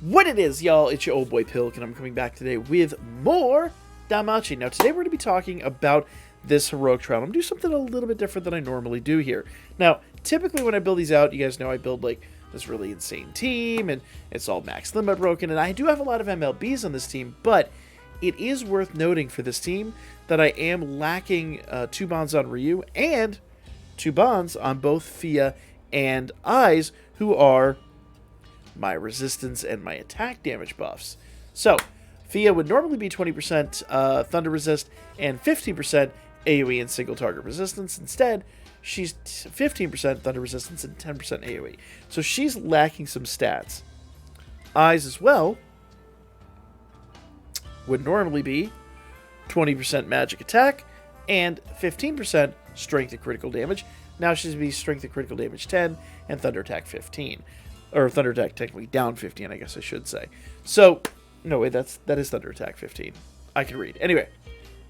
What it is, y'all, it's your old boy Pilk, and I'm coming back today with more Danmemo. Now, today we're going to be talking about this heroic trial. I'm going to do something a little bit different than I normally do here. Now, typically when I build these out, you guys know I build, like, this really insane team, and it's all max limit broken, and I do have a lot of MLBs on this team, but it is worth noting for this team that I am lacking 2 bonds on Ryu, and 2 bonds on both Fia and Eyes, who are my resistance and my attack damage buffs. So, Fia would normally be 20% Thunder Resist and 15% AoE and single target resistance. Instead, she's 15% Thunder Resistance and 10% AoE. So she's lacking some stats. Eyes as well would normally be 20% magic attack and 15% strength and critical damage. Now she's be strength and critical damage 10 and thunder attack 15. Or thunder attack technically down 15, I guess I should say. So, no wait, that is thunder attack 15. I can read. Anyway,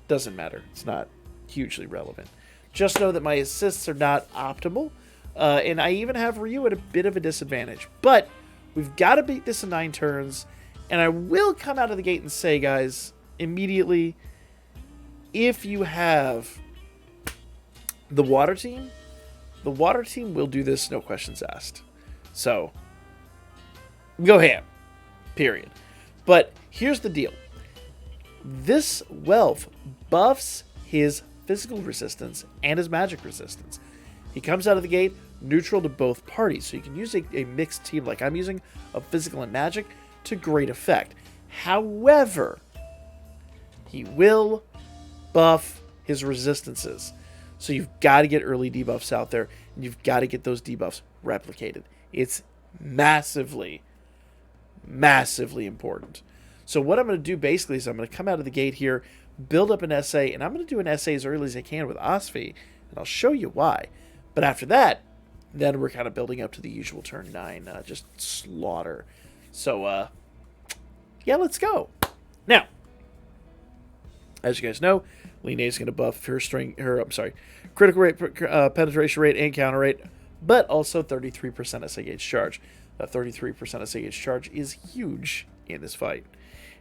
doesn't matter. It's not hugely relevant. Just know that my assists are not optimal, and I even have Ryu at a bit of a disadvantage. But we've got to beat this in 9 turns, and I will come out of the gate and say, guys, immediately, if you have the water team will do this, no questions asked. So, go ham. Period. But here's the deal. This Welf buffs his physical resistance and his magic resistance. He comes out of the gate neutral to both parties, so you can use a mixed team like I'm using of physical and magic to great effect. However, he will buff his resistances. So you've got to get early debuffs out there, and you've got to get those debuffs replicated. It's massively, massively important. So what I'm going to do basically is I'm going to come out of the gate here, build up an SA, and I'm going to do an SA as early as I can with Osfi, and I'll show you why. But after that, then we're kind of building up to the usual turn 9, just slaughter. So, yeah, let's go. Now, as you guys know, Line is going to buff her critical rate, penetration rate, and counter rate, but also 33% SA gauge charge. That 33% SA gauge charge is huge in this fight.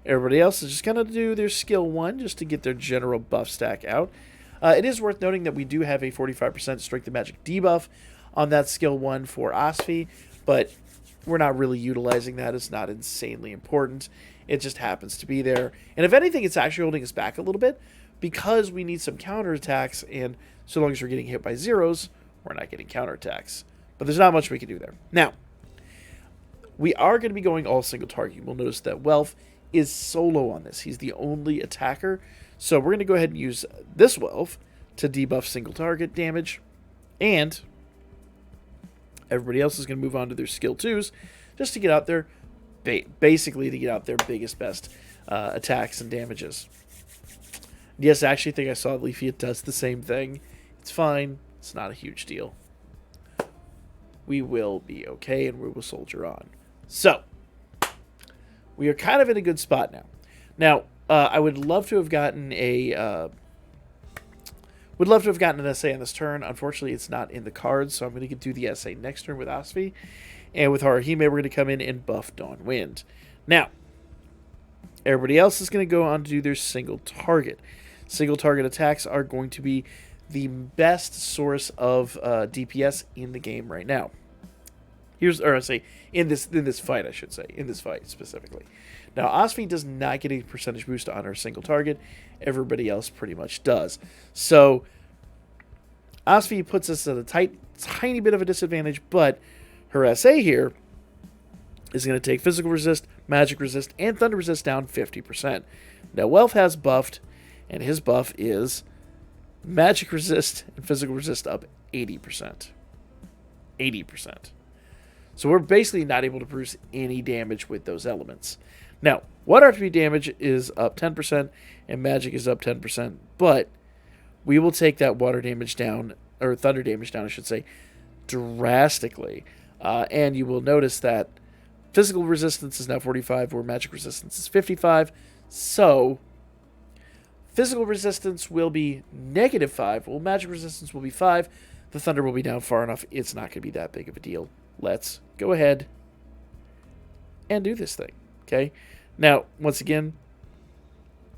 Everybody else is just going to do their skill 1 just to get their general buff stack out. It is worth noting that we do have a 45% strength and magic debuff on that skill 1 for Osfi, but we're not really utilizing that. It's not insanely important. It just happens to be there. And if anything, it's actually holding us back a little bit because we need some counterattacks, and so long as we're getting hit by zeros, we're not getting counterattacks. But there's not much we can do there. Now, we are going to be going all single target. You will notice that Welf is solo on this. He's the only attacker. So we're going to go ahead and use this Welf to debuff single target damage. And everybody else is going to move on to their skill 2s just to get out there, basically to get out their biggest, best attacks and damages. Yes, I actually think I saw Leafy does the same thing. It's fine. It's not a huge deal. We will be okay, and we will soldier on. So, we are kind of in a good spot now. Now, I would love to have gotten an SA on this turn. Unfortunately, it's not in the cards, so I'm going to do the SA next turn with Osfi. And with Harahime, we're going to come in and buff Dawn Wind. Now, everybody else is going to go on to do their single target. Single target attacks are going to be the best source of DPS in the game right now. In this fight, I should say. In this fight, specifically. Now, Osfi does not get a percentage boost on her single target. Everybody else pretty much does. So, Osfi puts us at a tiny bit of a disadvantage, but her SA here is going to take physical resist, magic resist, and thunder resist down 50%. Now, Welf has buffed, and his buff is magic resist and physical resist up 80%. 80%. So we're basically not able to produce any damage with those elements. Now, water attribute damage is up 10%, and magic is up 10%, but we will take that water damage down, or thunder damage down, I should say, drastically. And you will notice that physical resistance is now 45, where magic resistance is 55. So, physical resistance will be -5, while magic resistance will be 5. The thunder will be down far enough, it's not going to be that big of a deal. Let's go ahead and do this thing. Okay? Now, once again,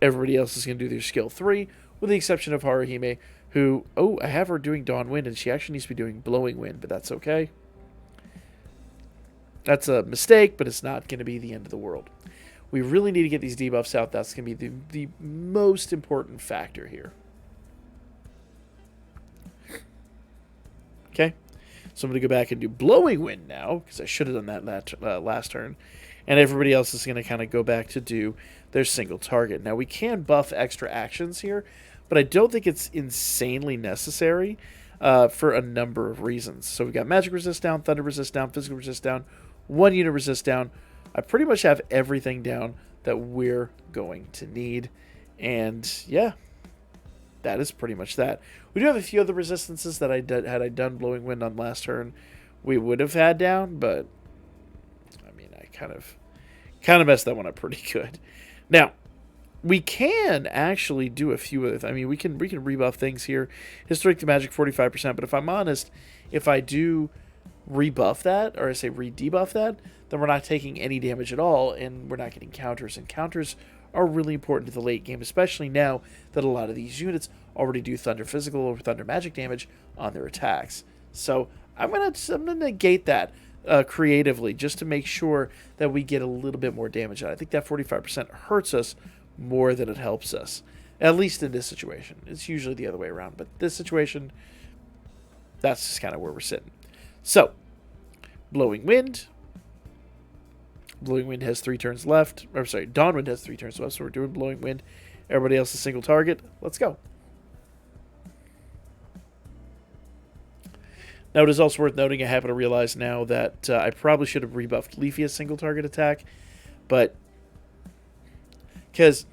everybody else is going to do their skill 3, with the exception of Haruhime, who, oh, I have her doing Dawn Wind, and she actually needs to be doing Blowing Wind, but that's okay. That's a mistake, but it's not going to be the end of the world. We really need to get these debuffs out. That's going to be the most important factor here. Okay, so I'm going to go back and do Blowing Wind now, because I should have done that last turn. And everybody else is going to kind of go back to do their single target. Now, we can buff extra actions here, but I don't think it's insanely necessary for a number of reasons. So we've got Magic Resist down, Thunder Resist down, Physical Resist down, 1 unit Resist down. I pretty much have everything down that we're going to need. And yeah, that is pretty much that. We do have a few other resistances that had I done Blowing Wind on last turn, we would have had down, but I mean, I kind of messed that one up pretty good. Now, we can actually do a few of, I mean, we can rebuff things here. His Strength to Magic 45%, but if I'm honest, if I do rebuff that, or I say re-debuff that, then we're not taking any damage at all, and we're not getting counters. And counters are really important to the late game, especially now that a lot of these units already do Thunder Physical or Thunder Magic damage on their attacks. So I'm gonna negate that creatively, just to make sure that we get a little bit more damage out. I think that 45% hurts us more than it helps us, at least in this situation. It's usually the other way around, but this situation, that's just kind of where we're sitting. So, Blowing Wind. Blowing Wind has 3 turns left. Or sorry, Dawn Wind has 3 turns left, so we're doing Blowing Wind. Everybody else is single target. Let's go. Now, it is also worth noting, I happen to realize now that I probably should have rebuffed Leafia's single target attack, but because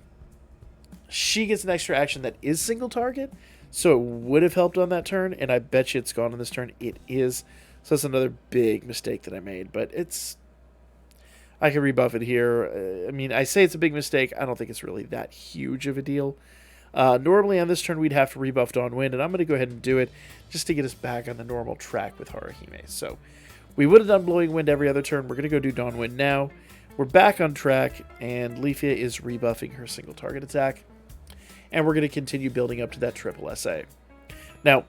she gets an extra action that is single target, so it would have helped on that turn, and I bet you it's gone on this turn. It is. So that's another big mistake that I made, but I can rebuff it here. I mean, I say it's a big mistake. I don't think it's really that huge of a deal. Normally on this turn, we'd have to rebuff Dawn Wind, and I'm going to go ahead and do it just to get us back on the normal track with Haruhime. So we would have done Blowing Wind every other turn. We're going to go do Dawn Wind now. We're back on track, and Leafia is rebuffing her single target attack. And we're going to continue building up to that triple SA. Now,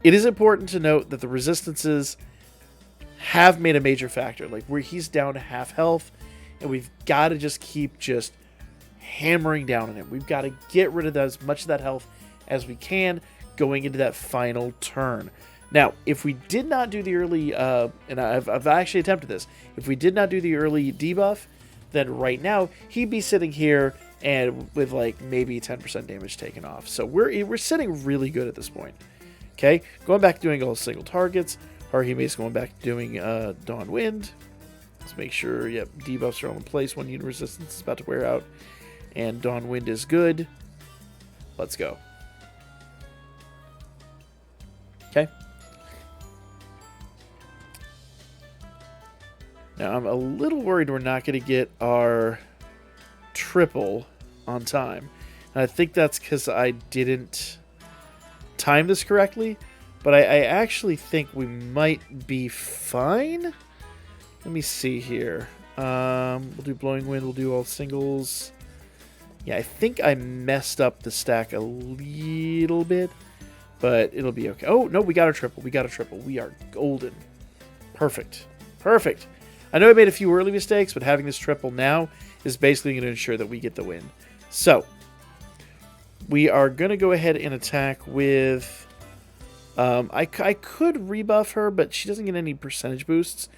it is important to note that the resistances have made a major factor. Like, where he's down to half health, and we've got to just keep just hammering down on him. We've got to get rid of as much of that health as we can going into that final turn. Now, if we did not do the early, and I've actually attempted this, if we did not do the early debuff, then right now he'd be sitting here and with like maybe 10% damage taken off. So we're sitting really good at this point. Okay, going back to doing all single targets. Haruhime is going back to doing Dawn Wind. Let's make sure, yep, debuffs are all in place. 1 unit resistance is about to wear out. And Dawn Wind is good. Let's go. Okay. Now, I'm a little worried we're not going to get our triple on time. And I think that's because I didn't time this correctly. But I actually think we might be fine. Let me see here. We'll do Blowing Wind. We'll do all singles. Yeah, I think I messed up the stack a little bit. But it'll be okay. Oh, no, we got a triple. We got a triple. We are golden. Perfect. Perfect. I know I made a few early mistakes, but having this triple now is basically going to ensure that we get the win. So, we are going to go ahead and attack with... I could rebuff her, but she doesn't get any percentage boosts.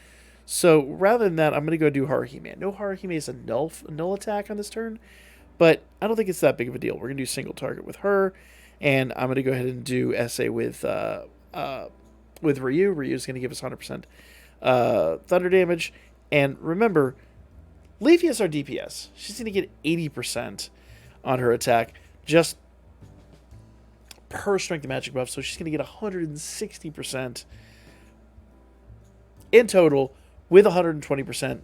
So, rather than that, I'm going to go do Haruhime. No, Haruhime is a null attack on this turn, but I don't think it's that big of a deal. We're going to do single target with her, and I'm going to go ahead and do SA with Ryu. Ryu's going to give us 100% thunder damage. And remember, Leafia is our DPS. She's going to get 80% on her attack, just per strength of magic buff, so she's going to get 160% in total with 120%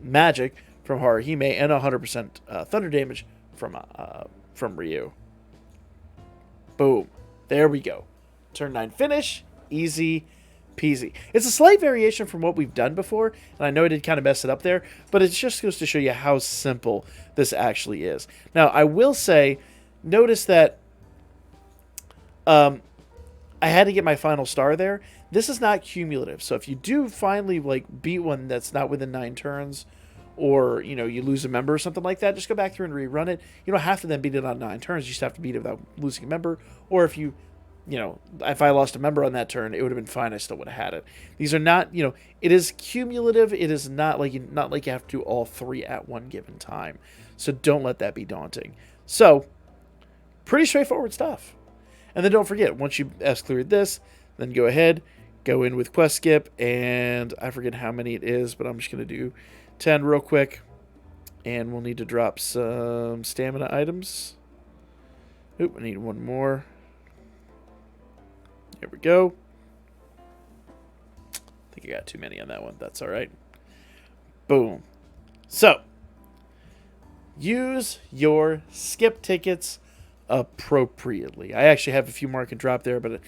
magic from Haruhime and 100% thunder damage from Ryu. Boom. There we go. Turn 9 finish. Easy peasy. It's a slight variation from what we've done before, and I know I did kind of mess it up there, but it just goes to show you how simple this actually is. Now, I will say, notice that I had to get my final star there. This is not cumulative, so if you do finally like beat one that's not within 9 turns, or you lose a member or something like that, just go back through and rerun it. You don't have to then beat it on 9 turns. You just have to beat it without losing a member, or if if I lost a member on that turn, it would have been fine. I still would have had it. These are not, it is cumulative. It is not like you have to do all 3 at one given time. So don't let that be daunting. So pretty straightforward stuff. And then don't forget, once you cleared this, then go ahead, go in with quest skip, and I forget how many it is, but I'm just going to do 10 real quick. And we'll need to drop some stamina items. Oop, I need one more. Here we go. I think I got too many on that one. That's all right. Boom. So, use your skip tickets appropriately. I actually have a few more I can drop there, but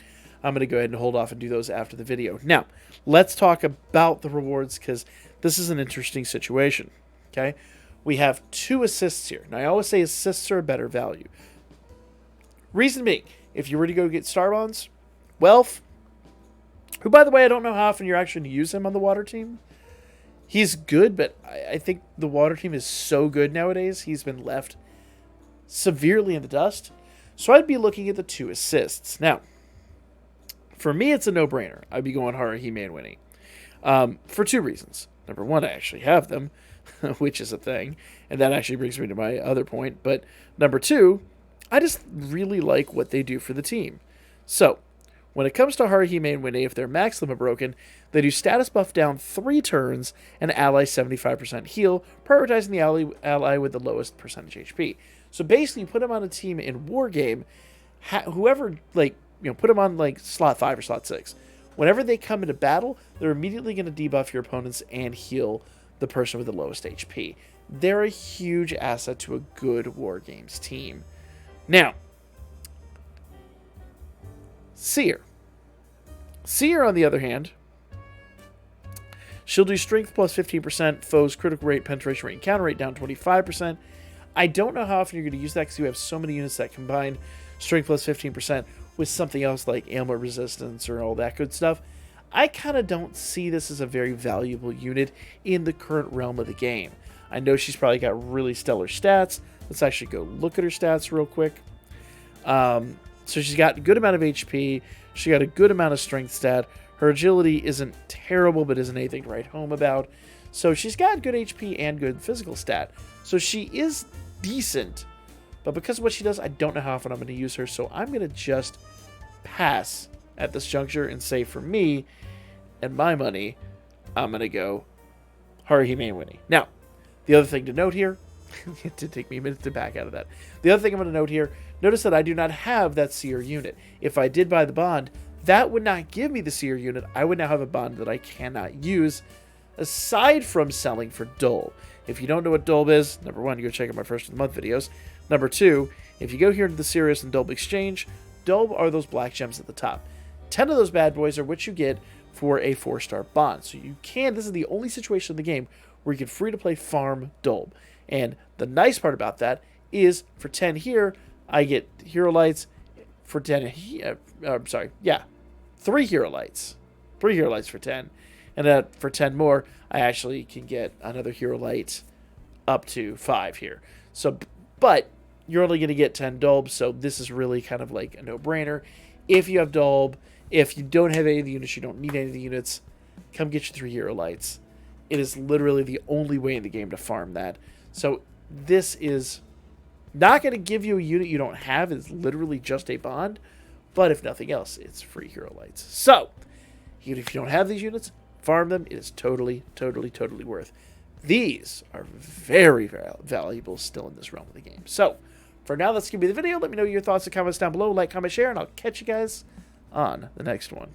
I'm going to go ahead and hold off and do those after the video. Now, let's talk about the rewards, because this is an interesting situation. Okay? We have 2 assists here. Now, I always say assists are a better value. Reason being, if you were to go get star bonds, Welf, who, by the way, I don't know how often you're actually going to use him on the water team. He's good, but I think the water team is so good nowadays, he's been left severely in the dust. So I'd be looking at the 2 assists. Now, for me, it's a no-brainer. I'd be going Haruhime and Winnie. For 2 reasons. Number 1, I actually have them, which is a thing. And that actually brings me to my other point. But number 2, I just really like what they do for the team. So, when it comes to Haruhime and Winnie, if their max limit broken, they do status buff down 3 turns and ally 75% heal, prioritizing the ally with the lowest percentage HP. So basically, you put them on a team in War Game, whoever, put them on, slot 5 or slot 6. Whenever they come into battle, they're immediately going to debuff your opponents and heal the person with the lowest HP. They're a huge asset to a good War Games team. Now, Seer. Seer, on the other hand, she'll do strength plus 15%, foes critical rate, penetration rate, and counter rate down 25%. I don't know how often you're going to use that because you have so many units that combine strength plus 15% with something else like ailment resistance or all that good stuff. I kind of don't see this as a very valuable unit in the current realm of the game. I know she's probably got really stellar stats. Let's actually go look at her stats real quick. So she's got a good amount of HP. She got a good amount of strength stat. Her agility isn't terrible, but isn't anything to write home about. So she's got good HP and good physical stat. So she is decent. But because of what she does, I don't know how often I'm going to use her. So I'm going to just pass at this juncture and say, for me and my money, I'm going to go Haruhime and Winnie. Now, the other thing to note here, it did take me a minute to back out of that. The other thing I'm going to note here, notice that I do not have that Seer unit. If I did buy the bond, that would not give me the Seer unit. I would now have a bond that I cannot use, aside from selling for Dolb. If you don't know what Dolb is, number 1, you go check out my first of the month videos. Number 2, if you go here into the Sirius and Dolb exchange, Dolb are those black gems at the top. 10 of those bad boys are what you get for a 4-star bond. So you can, this is the only situation in the game where you can free to play farm Dolb. And the nice part about that is for 10 here, I get Hero Lights. For 10 here, 3 Hero Lights. 3 Hero Lights for 10. And for 10 more, I actually can get another Hero Light up to 5 here. So, but you're only going to get 10 Dolb, so this is really kind of like a no-brainer. If you have Dolb, if you don't have any of the units, you don't need any of the units, come get your 3 Hero Lights. It is literally the only way in the game to farm that. So this is not going to give you a unit you don't have. It's literally just a bond. But if nothing else, it's free Hero Lights. So, even if you don't have these units, farm them. It is totally, totally, totally worth. These are very, very valuable still in this realm of the game. So, for now, that's going to be the video. Let me know your thoughts and comments down below. Like, comment, share, and I'll catch you guys on the next one.